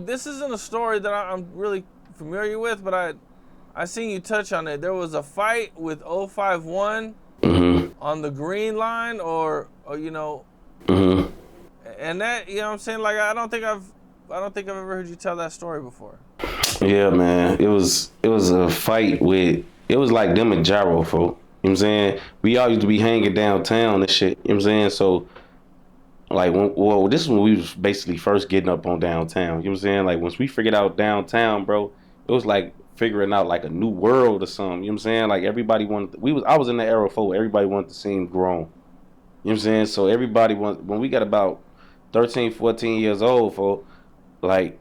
this isn't a story that I'm really familiar with, but I seen you touch on it. There was a fight with 051 on the green line, or and that, what I'm saying, like I don't think I've ever heard you tell that story before. Yeah, man. It was a fight with it was like them and Jaro, folk. You know what I'm saying? We all used to be hanging downtown and shit. You know what I'm saying? So like this is when we was basically first getting up on downtown. You know what I'm saying? Like once we figured out downtown, bro, it was like figuring out like a new world or something. You know what I'm saying? Like everybody wanted I was in the era for everybody wanted to seem grown. You know what I'm saying? So everybody when we got about 13, 14 years old, for like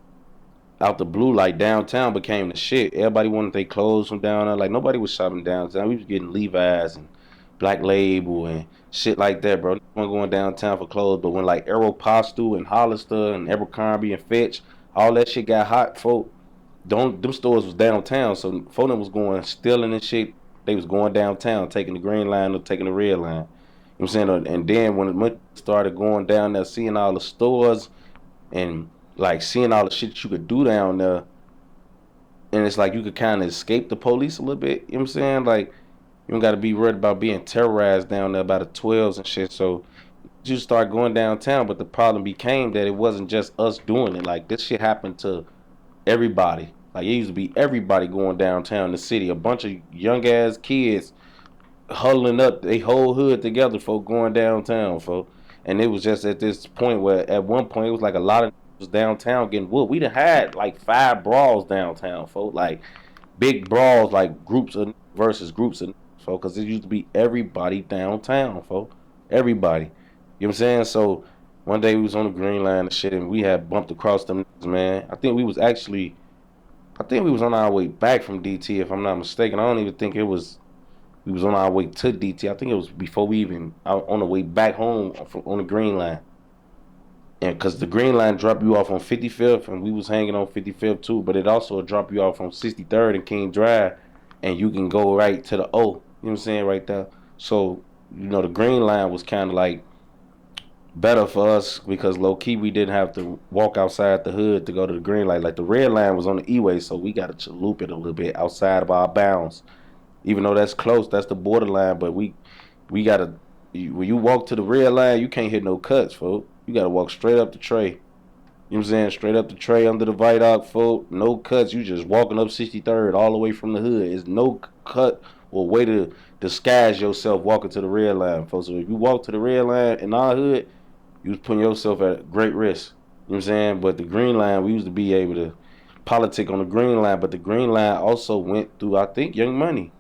out the blue, like downtown became the shit. Everybody wanted their clothes from down there. Like nobody was shopping downtown. We was getting Levi's and Black Label and shit like that, bro. No one going downtown for clothes. But when like Aeropostale and Hollister and Abercrombie and Fitch, all that shit got hot, folk. Them stores was downtown, so folk them was going stealing and shit. They was going downtown, taking the green line or taking the red line. You know what I'm saying? And then when it started going down there, seeing all the stores and like seeing all the shit that you could do down there, and it's like you could kind of escape the police a little bit. You know what I'm saying? Like you don't got to be worried about being terrorized down there by the 12s and shit. So you start going downtown, but the problem became that it wasn't just us doing it. Like this shit happened to everybody. Like it used to be everybody going downtown in the city. A bunch of young ass kids huddling up they whole hood together for going downtown for. And it was just at this point where at one point it was like a lot of was downtown getting whooped. We done had like 5 brawls downtown, folks. Like big brawls, like groups of versus groups of folks. Cause it used to be everybody downtown, folks. Everybody. You know what I'm saying? So one day we was on the green line and shit, and we had bumped across them niggas, man. I think we was on our way back from DT, if I'm not mistaken. I don't even think we was on our way to DT. I think it was before we even out on the way back home on the green line. And because the green line dropped you off on 55th, and we was hanging on 55th too, but it also dropped you off on 63rd and King Drive, and you can go right to the O. You know what I'm saying, right there. So the green line was kind of like better for us because low key we didn't have to walk outside the hood to go to the green light. Like the red line was on the E-way, so we got to loop it a little bit outside of our bounds. Even though that's close, that's the borderline, but we gotta. When you walk to the red line, you can't hit no cuts, folks. You gotta walk straight up the tray. You know what I'm saying? Straight up the tray under the viaduct, folk. No cuts. You just walking up 63rd all the way from the hood. It's no cut or way to disguise yourself walking to the red line, folks. So if you walk to the red line in our hood, you was putting yourself at great risk. You know what I'm saying? But the green line, we used to be able to politic on the green line, but the green line also went through, I think, Young Money.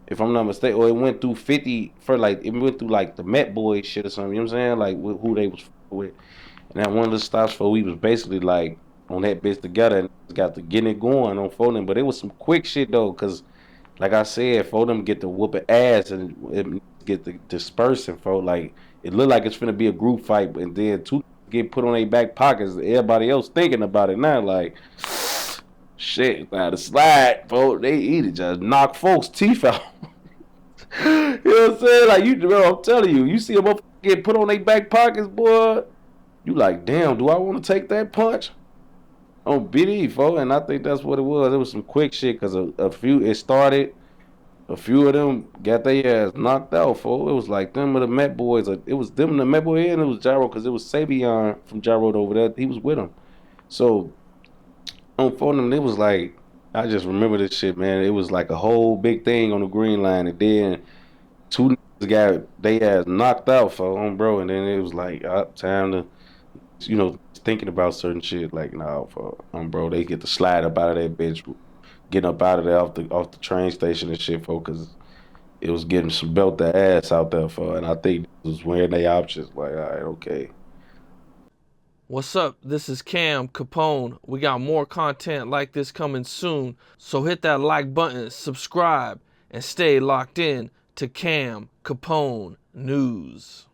If I'm not mistaken, or it went through 50 for like it went through like the Met Boys shit or something. You know what I'm saying? Like who they was with, and that one of the stops for we was basically like on that bitch together and got to getting it going on for them. But it was some quick shit though, cause like I said, for them get the whooping ass and it get the dispersing for like it looked like it's finna be a group fight, and then two get put on their back pockets. Everybody else thinking about it now, like. Shit, now the slide, folks, they either just knock folks' teeth out. You know what I'm saying? Like bro, I'm telling you, you see them up get put on their back pockets, boy. You like, damn, do I want to take that punch? On BD, folks, and I think that's what it was. It was some quick shit because it started. A few of them got their ass knocked out, folks. It was like them and the Met Boys. It was them and the Met Boys, and it was Jaro because it was Savion from Jaro over there. He was with them. So on phone them, it was like I just remember this shit, man. It was like a whole big thing on the green line, and then two niggas got they ass knocked out for bro, and then it was like time to, thinking about certain shit. Like nah, for bro, they get to slide up out of that bitch, getting up out of there off the train station and shit, for because it was getting some belt their ass out there for, and I think it was wearing their options. Like all right, okay. What's up? This is Cam Capone. We got more content like this coming soon, so hit that like button, subscribe, and stay locked in to Cam Capone News.